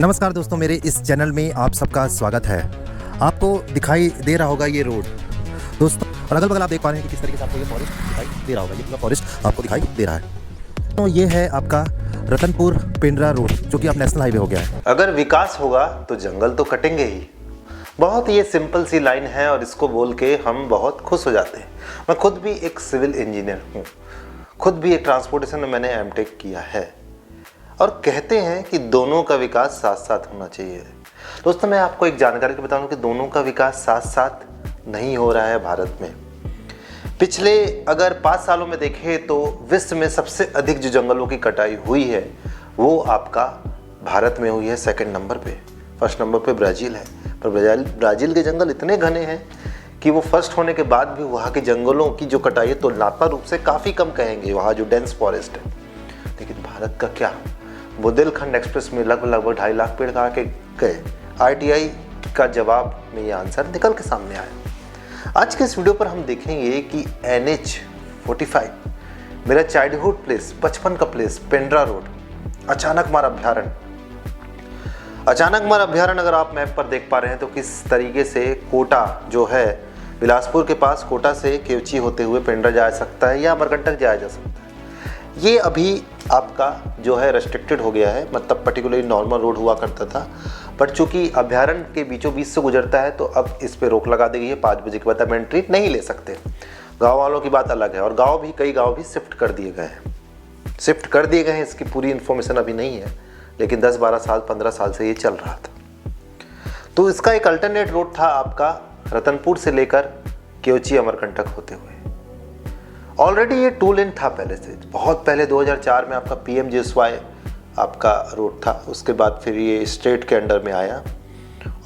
नमस्कार दोस्तों, मेरे इस चैनल में आप सबका स्वागत है। आपको दिखाई दे रहा होगा ये रोड दोस्तों, और अगल बगल आप देख पा रहे हैं कि किस तरीके से आपको ये फॉरेस्ट दिखाई दे रहा होगा। ये पूरा फॉरेस्ट आपको दिखाई दे रहा है। तो ये है आपका रतनपुर पेंड्रा रोड, जो कि अब नेशनल हाईवे हो गया है। अगर विकास होगा तो जंगल तो कटेंगे ही। बहुत ये सिंपल सी लाइन है और इसको बोल के हम बहुत खुश हो जाते हैं। मैं खुद भी एक सिविल इंजीनियर हूँ, खुद भी एक ट्रांसपोर्टेशन में मैंने एमटेक किया है, और कहते हैं कि दोनों का विकास साथ साथ होना चाहिए। दोस्तों, मैं आपको एक जानकारी के बता दूं कि दोनों का विकास साथ साथ नहीं हो रहा है भारत में। पिछले अगर 5 सालों में देखें तो विश्व में सबसे अधिक जो जंगलों की कटाई हुई है वो आपका भारत में हुई है 2nd नंबर पे। 1st नंबर पे ब्राज़ील है, पर ब्राज़ील के जंगल इतने घने हैं कि वो 1st होने के बाद भी वहाँ के जंगलों की जो कटाई है तुलनात्मक रूप से काफ़ी कम कहेंगे, वहाँ जो डेंस फॉरेस्ट है। लेकिन भारत का क्या, बुंदेलखंड एक्सप्रेस में लगभग 2.5 लाख पेड़ काट के गए। आरटीआई का जवाब में ये आंसर निकल के सामने आया। आज के इस वीडियो पर हम देखेंगे कि NH45 मेरा चाइल्डहुड प्लेस, बचपन का प्लेस पेंड्रा रोड, अचानकमार अभ्यारण्य अगर आप मैप पर देख पा रहे हैं तो किस तरीके से कोटा जो है बिलासपुर के पास, कोटा से केवची होते हुए पेंड्रा जा सकता है या अमरकंटक जाया जा सकता है। ये अभी आपका जो है रेस्ट्रिक्टेड हो गया है, मतलब पर्टिकुलरली नॉर्मल रोड हुआ करता था, बट चूंकि अभ्यारण्य के बीचों बीच से गुजरता है तो अब इस पे रोक लगा दी गई है। 5 बजे के बाद अब एंट्री नहीं ले सकते। गांव वालों की बात अलग है, और कई गांव भी शिफ्ट कर दिए गए हैं। इसकी पूरी इन्फॉर्मेशन अभी नहीं है, लेकिन 10, 12 साल, 15 साल से ये चल रहा था। तो इसका एक अल्टरनेट रोड था आपका रतनपुर से लेकर केवची अमरकंटक होते हुए। ऑलरेडी ये 2 लेन था पहले से, बहुत पहले 2004 में आपका PMGSY आपका रोड था। उसके बाद फिर ये स्टेट के अंडर में आया,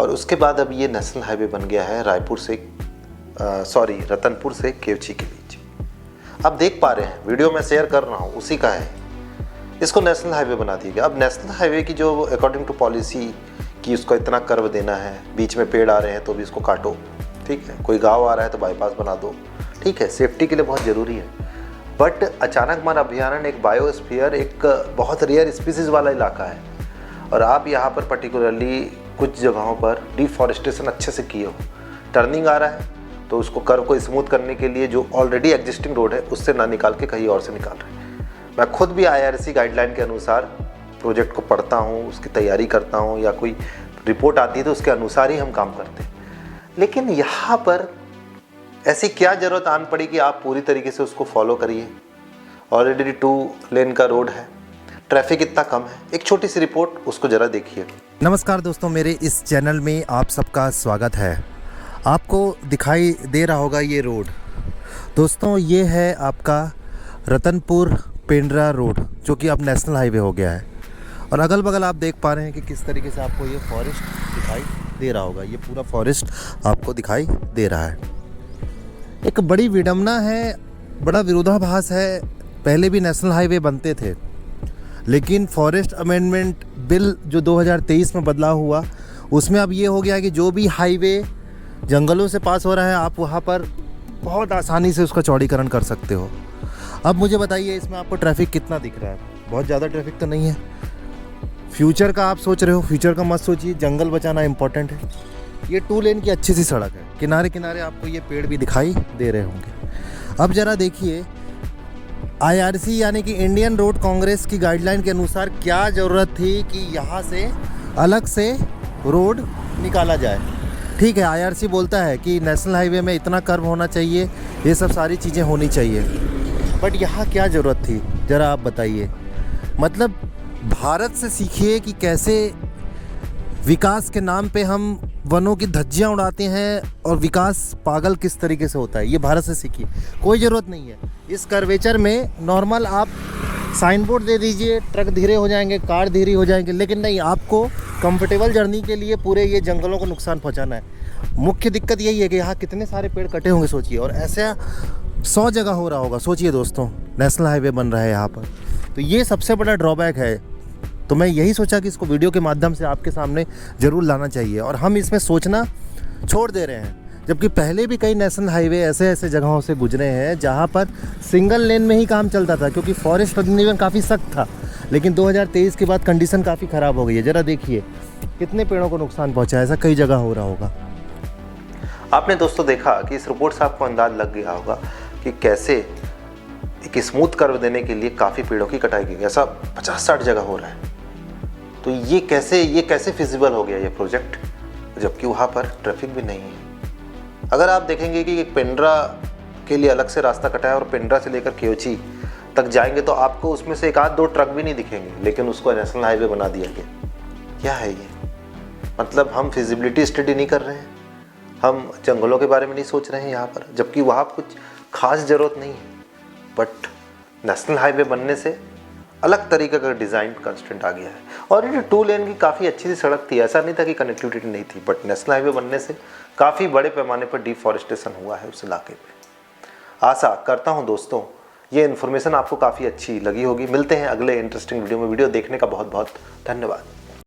और उसके बाद अब ये नेशनल हाईवे बन गया है रतनपुर से केवची के बीच। अब देख पा रहे हैं, वीडियो में शेयर कर रहा हूँ उसी का है। इसको नेशनल हाईवे बना दिया गया। अब नेशनल हाईवे की जो अकॉर्डिंग टू पॉलिसी कि उसको इतना कर्व देना है, बीच में पेड़ आ रहे हैं तो भी इसको काटो, ठीक है। कोई गाँव आ रहा है तो बाईपास बना दो, ठीक है, सेफ्टी के लिए बहुत ज़रूरी है। बट अचानकमार अभ्यारण्य एक बायोस्फीयर, एक बहुत रेयर स्पीसीज़ वाला इलाका है, और आप यहाँ पर पर्टिकुलरली कुछ जगहों पर डिफॉरेस्टेशन अच्छे से किए हो। टर्निंग आ रहा है तो उसको कर्व को स्मूथ करने के लिए जो ऑलरेडी एग्जिस्टिंग रोड है उससे ना निकाल के कहीं और से निकाल रहे हैं। मैं खुद भी IRC गाइडलाइन के अनुसार प्रोजेक्ट को पढ़ता हूँ, उसकी तैयारी करता हूँ, या कोई रिपोर्ट आती है तो उसके अनुसार ही हम काम करते हैं। लेकिन यहाँ पर ऐसी क्या ज़रूरत आन पड़ी कि आप पूरी तरीके से उसको फॉलो करिए। ऑलरेडी 2 लेन का रोड है, ट्रैफिक इतना कम है। एक छोटी सी रिपोर्ट, उसको ज़रा देखिए। नमस्कार दोस्तों, मेरे इस चैनल में आप सबका स्वागत है। आपको दिखाई दे रहा होगा ये रोड दोस्तों, ये है आपका रतनपुर पेंड्रा रोड, जो कि अब नेशनल हाईवे हो गया है। और अगल बगल आप देख पा रहे हैं कि किस तरीके से आपको ये फॉरेस्ट दिखाई दे रहा होगा। ये पूरा फॉरेस्ट आपको दिखाई दे रहा है। एक बड़ी विडंबना है, बड़ा विरोधाभास है। पहले भी नेशनल हाईवे बनते थे, लेकिन फॉरेस्ट अमेंडमेंट बिल जो 2023 में बदलाव हुआ, उसमें अब ये हो गया कि जो भी हाईवे जंगलों से पास हो रहा है, आप वहाँ पर बहुत आसानी से उसका चौड़ीकरण कर सकते हो। अब मुझे बताइए, इसमें आपको ट्रैफिक कितना दिख रहा है? बहुत ज़्यादा ट्रैफिक तो नहीं है। फ्यूचर का आप सोच रहे हो, फ्यूचर का मत सोचिए, जंगल बचाना इम्पोर्टेंट है। ये 2 लेन की अच्छी सी सड़क है, किनारे किनारे आपको ये पेड़ भी दिखाई दे रहे होंगे। अब ज़रा देखिए, IRC यानी कि इंडियन रोड कांग्रेस की गाइडलाइन के अनुसार क्या ज़रूरत थी कि यहाँ से अलग से रोड निकाला जाए। ठीक है, IRC बोलता है कि नेशनल हाईवे में इतना कर्व होना चाहिए, ये सब सारी चीज़ें होनी चाहिए, बट यहाँ क्या ज़रूरत थी, ज़रा आप बताइए। मतलब भारत से सीखिए कि कैसे विकास के नाम पे हम वनों की धज्जियाँ उड़ाते हैं, और विकास पागल किस तरीके से होता है, ये भारत से सीखिए। कोई ज़रूरत नहीं है इस कर्वेचर में। नॉर्मल आप साइन बोर्ड दे दीजिए, ट्रक धीरे हो जाएंगे, कार धीरे हो जाएंगे, लेकिन नहीं, आपको कंफर्टेबल जर्नी के लिए पूरे ये जंगलों को नुकसान पहुंचाना है। मुख्य दिक्कत यही है कि यहाँ कितने सारे पेड़ कटे होंगे, सोचिए। और ऐसा 100 जगह हो रहा होगा, सोचिए दोस्तों, नेशनल हाईवे बन रहा है यहाँ पर। तो ये सबसे बड़ा ड्रॉबैक है। तो मैं यही सोचा कि इसको वीडियो के माध्यम से आपके सामने ज़रूर लाना चाहिए। और हम इसमें सोचना छोड़ दे रहे हैं, जबकि पहले भी कई नेशनल हाईवे ऐसे जगहों से गुजरे हैं जहाँ पर सिंगल लेन में ही काम चलता था, क्योंकि फॉरेस्ट अधिनियम काफ़ी सख्त था। लेकिन 2023 के बाद कंडीशन काफ़ी ख़राब हो गई है। ज़रा देखिए, कितने पेड़ों को नुकसान पहुंचा है? ऐसा कई जगह हो रहा होगा। आपने दोस्तों देखा कि इस रिपोर्ट से आपको अंदाज लग गया होगा कि कैसे एक स्मूथ कर्व देने के लिए काफ़ी पेड़ों की कटाई की गई। ऐसा 50-60 जगह हो रहा है। तो ये कैसे फिजिबल हो गया ये प्रोजेक्ट, जबकि वहाँ पर ट्रैफिक भी नहीं है। अगर आप देखेंगे कि एक पेंड्रा के लिए अलग से रास्ता कटा है और पेंड्रा से लेकर केओची तक जाएंगे तो आपको उसमें से एक आध दो ट्रक भी नहीं दिखेंगे, लेकिन उसको नेशनल हाईवे बना दिया गया। क्या है ये? मतलब हम फिजिबिलिटी स्टडी नहीं कर रहे हैं, हम जंगलों के बारे में नहीं सोच रहे हैं यहाँ पर, जबकि वहाँ कुछ खास ज़रूरत नहीं है। बट नेशनल हाईवे बनने से अलग तरीके का डिज़ाइन कंस्ट्रेंट आ गया है। और ये 2 लेन की काफ़ी अच्छी सी सड़क थी, ऐसा नहीं था कि कनेक्टिविटी नहीं थी, बट नेशनल हाईवे बनने से काफ़ी बड़े पैमाने पर डिफॉरेस्टेशन हुआ है उस इलाके पे। आशा करता हूँ दोस्तों ये इन्फॉर्मेशन आपको काफ़ी अच्छी लगी होगी। मिलते हैं अगले इंटरेस्टिंग वीडियो में। वीडियो देखने का बहुत बहुत धन्यवाद।